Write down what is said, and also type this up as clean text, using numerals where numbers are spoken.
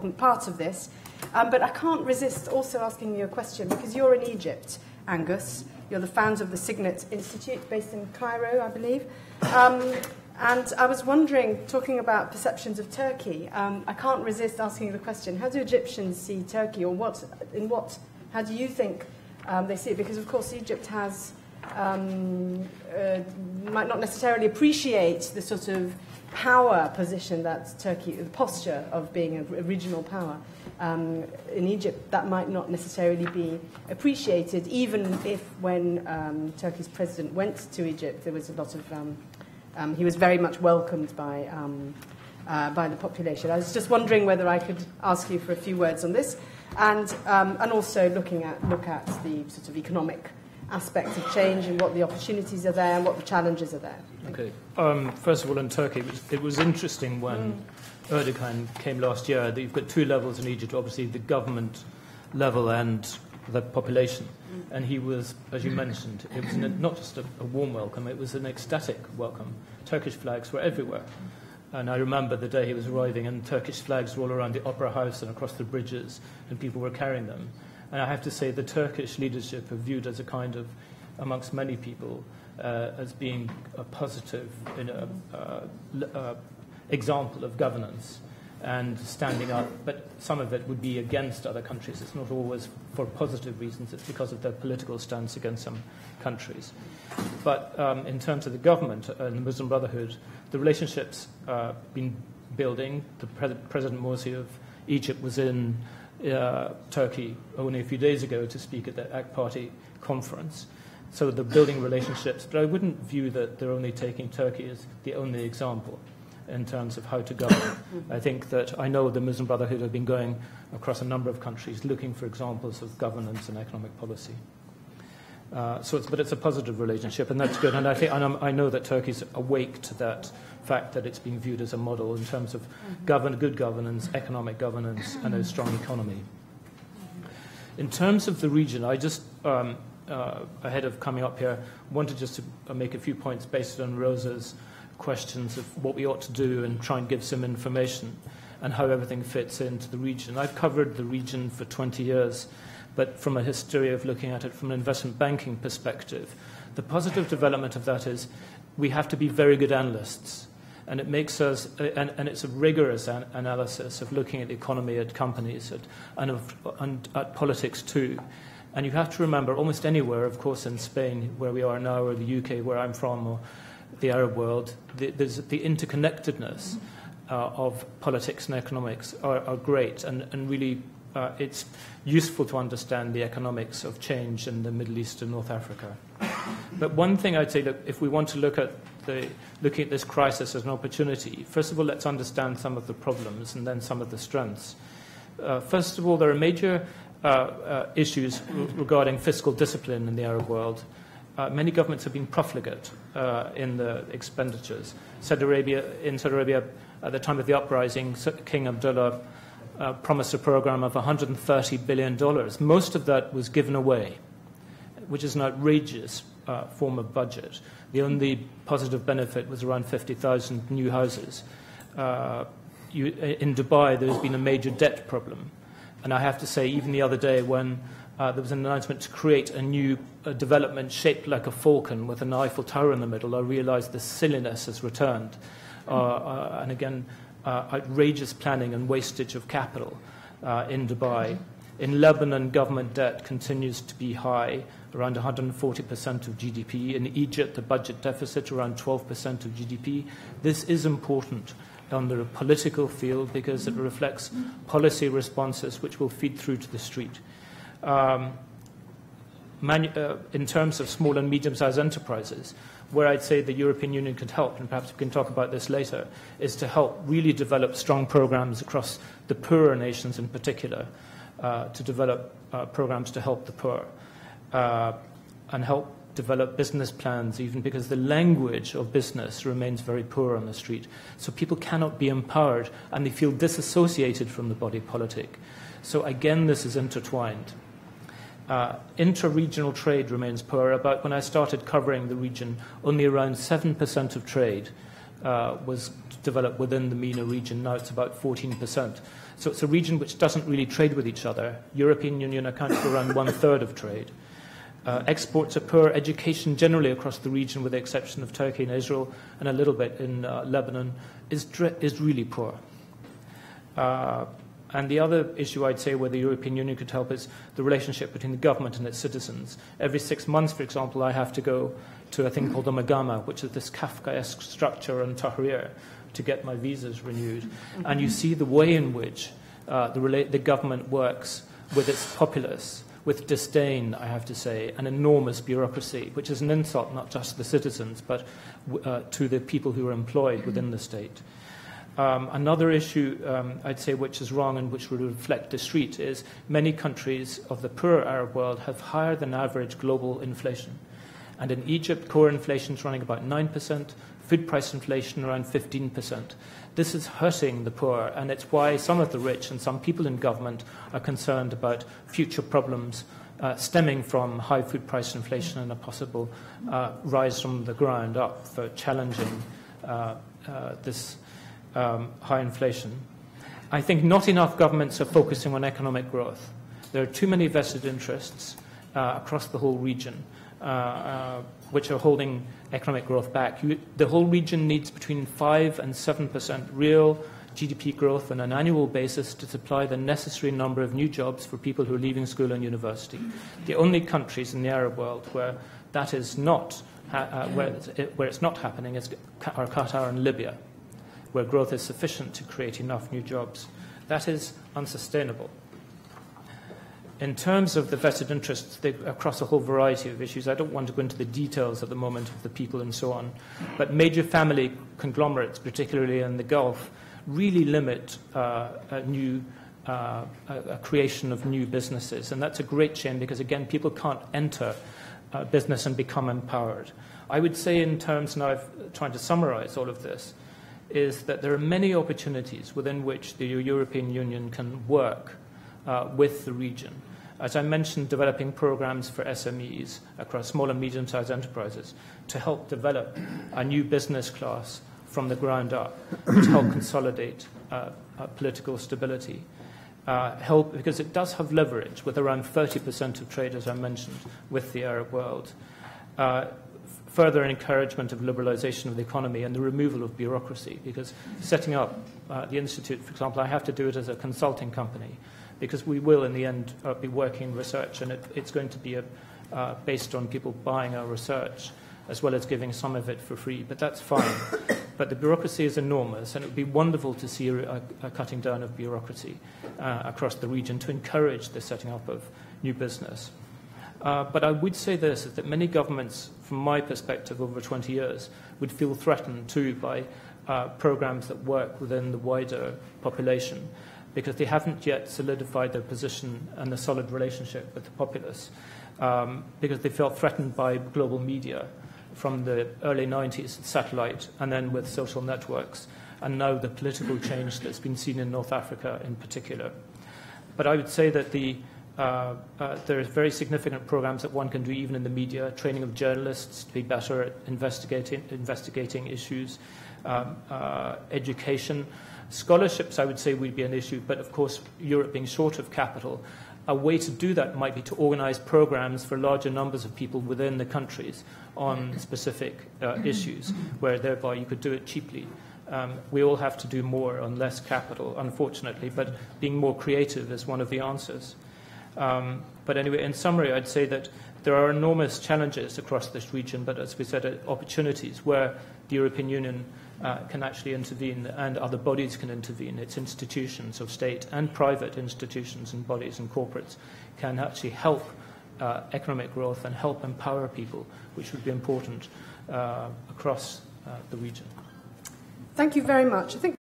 important part of this. But I can't resist also asking you a question, because you're in Egypt, Angus. You're the founder of the Signet Institute, based in Cairo, I believe. And I was wondering, talking about perceptions of Turkey, I can't resist asking you the question, how do Egyptians see Turkey, or how do you think they see it? Because, of course, Egypt has, might not necessarily appreciate the sort of power position that Turkey, the posture of being a regional power. In Egypt, that might not necessarily be appreciated, even if when Turkey's president went to Egypt, there was a lot of, he was very much welcomed by the population. I was just wondering whether I could ask you for a few words on this, and also look at the sort of economic aspects of change and what the opportunities are there and what the challenges are there. Okay. First of all, in Turkey, it was interesting when Erdogan came last year that you've got two levels in Egypt, obviously the government level and the population. And he was, as you mentioned, it was not just a warm welcome, it was an ecstatic welcome. Turkish flags were everywhere. And I remember the day he was arriving, and Turkish flags were all around the Opera House and across the bridges, and people were carrying them. And I have to say the Turkish leadership are viewed as a kind of, amongst many people, as being a positive example of governance and standing up. But some of it would be against other countries. It's not always for positive reasons. It's because of their political stance against some countries. But in terms of the government and the Muslim Brotherhood, the relationships been building. The President Morsi of Egypt was in Turkey only a few days ago to speak at the AK Party conference. So they're building relationships, but I wouldn't view that they're only taking Turkey as the only example in terms of how to govern. I think that I know the Muslim Brotherhood have been going across a number of countries looking for examples of governance and economic policy. But it's a positive relationship, and that's good. And I know that Turkey's awake to that fact that it's being viewed as a model in terms of good governance, economic governance, and a strong economy. In terms of the region, I just, ahead of coming up here, wanted just to make a few points based on Rosa's questions of what we ought to do and try and give some information and how everything fits into the region. I've covered the region for 20 years, but from a history of looking at it from an investment banking perspective, the positive development of that is we have to be very good analysts. And it makes us, and it's a rigorous analysis of looking at the economy, at companies, and at politics too. And you have to remember, almost anywhere, of course, in Spain, where we are now, or the UK, where I'm from, or the Arab world, there's the interconnectedness of politics and economics are great, and really it's useful to understand the economics of change in the Middle East and North Africa. But one thing I'd say, that if we want to looking at this crisis as an opportunity, first of all, let's understand some of the problems and then some of the strengths. First of all, there are major issues regarding fiscal discipline in the Arab world. Many governments have been profligate in the expenditures. In Saudi Arabia, at the time of the uprising, King Abdullah promised a program of $130 billion. Most of that was given away, which is an outrageous form of budget. The only positive benefit was around 50,000 new houses. In Dubai, there's been a major debt problem. And I have to say, even the other day when there was an announcement to create a new development shaped like a falcon with an Eiffel Tower in the middle, I realized the silliness has returned. And again, outrageous planning and wastage of capital in Dubai. In Lebanon, government debt continues to be high, around 140% of GDP. In Egypt, the budget deficit around 12% of GDP. This is important on the political field because it reflects policy responses which will feed through to the street. In terms of small and medium-sized enterprises, where I'd say the European Union could help, and perhaps we can talk about this later, is to help really develop strong programs across the poorer nations in particular, to develop programs to help the poor and help develop business plans, even because the language of business remains very poor on the street. So people cannot be empowered and they feel disassociated from the body politic. So again, this is intertwined. Inter-regional trade remains poor. When I started covering the region, only around 7% of trade was developed within the MENA region. Now it's about 14%. So it's a region which doesn't really trade with each other. European Union accounts for around 1/3 of trade. Exports are poor. Education generally across the region, with the exception of Turkey and Israel and a little bit in Lebanon, is really poor. And the other issue I'd say where the European Union could help is the relationship between the government and its citizens. Every 6 months, for example, I have to go to a thing called the Magama, which is this Kafkaesque structure in Tahrir, to get my visas renewed. And you see the way in which the government works with its populace, with disdain, I have to say, an enormous bureaucracy, which is an insult not just to the citizens, but to the people who are employed within the state. Another issue, I'd say, which is wrong and which would reflect the street is many countries of the poorer Arab world have higher than average global inflation. And in Egypt, core inflation is running about 9%, food price inflation around 15%. This is hurting the poor, and it's why some of the rich and some people in government are concerned about future problems stemming from high food price inflation and a possible rise from the ground up for challenging this high inflation. I think not enough governments are focusing on economic growth. There are too many vested interests across the whole region which are holding economic growth back. The whole region needs between 5 and 7% real GDP growth on an annual basis to supply the necessary number of new jobs for people who are leaving school and university. The only countries in the Arab world where that is not where it's not happening are Qatar and Libya, where growth is sufficient to create enough new jobs. That is unsustainable. In terms of the vested interests across a whole variety of issues, I don't want to go into the details at the moment of the people and so on, but major family conglomerates, particularly in the Gulf, really limit a creation of new businesses. And that's a great shame because, again, people can't enter business and become empowered. I would say in terms now of trying to summarize all of this, is that there are many opportunities within which the European Union can work with the region. As I mentioned, developing programs for SMEs across small and medium-sized enterprises to help develop a new business class from the ground up, to help consolidate political stability. Because it does have leverage with around 30% of trade, as I mentioned, with the Arab world. Further encouragement of liberalization of the economy and the removal of bureaucracy, because setting up the Institute, for example, I have to do it as a consulting company, because we will, in the end, be working in research, and it's going to be based on people buying our research, as well as giving some of it for free, but that's fine. But the bureaucracy is enormous, and it would be wonderful to see a cutting down of bureaucracy across the region to encourage the setting up of new business. But I would say this, is that many governments, from my perspective over 20 years, would feel threatened too by programs that work within the wider population, because they haven't yet solidified their position and a solid relationship with the populace, because they felt threatened by global media from the early 90s, satellite, and then with social networks, and now the political change that's been seen in North Africa in particular. But I would say that there are very significant programs that one can do even in the media, training of journalists to be better at investigating issues, education. Scholarships, I would say, would be an issue, but of course, Europe being short of capital, a way to do that might be to organize programs for larger numbers of people within the countries on specific issues, where thereby you could do it cheaply. We all have to do more on less capital, unfortunately, but being more creative is one of the answers. But anyway, in summary, I'd say that there are enormous challenges across this region, but as we said, opportunities where the European Union can actually intervene and other bodies can intervene. Its institutions of state and private institutions and bodies and corporates can actually help economic growth and help empower people, which would be important across the region. Thank you very much. I think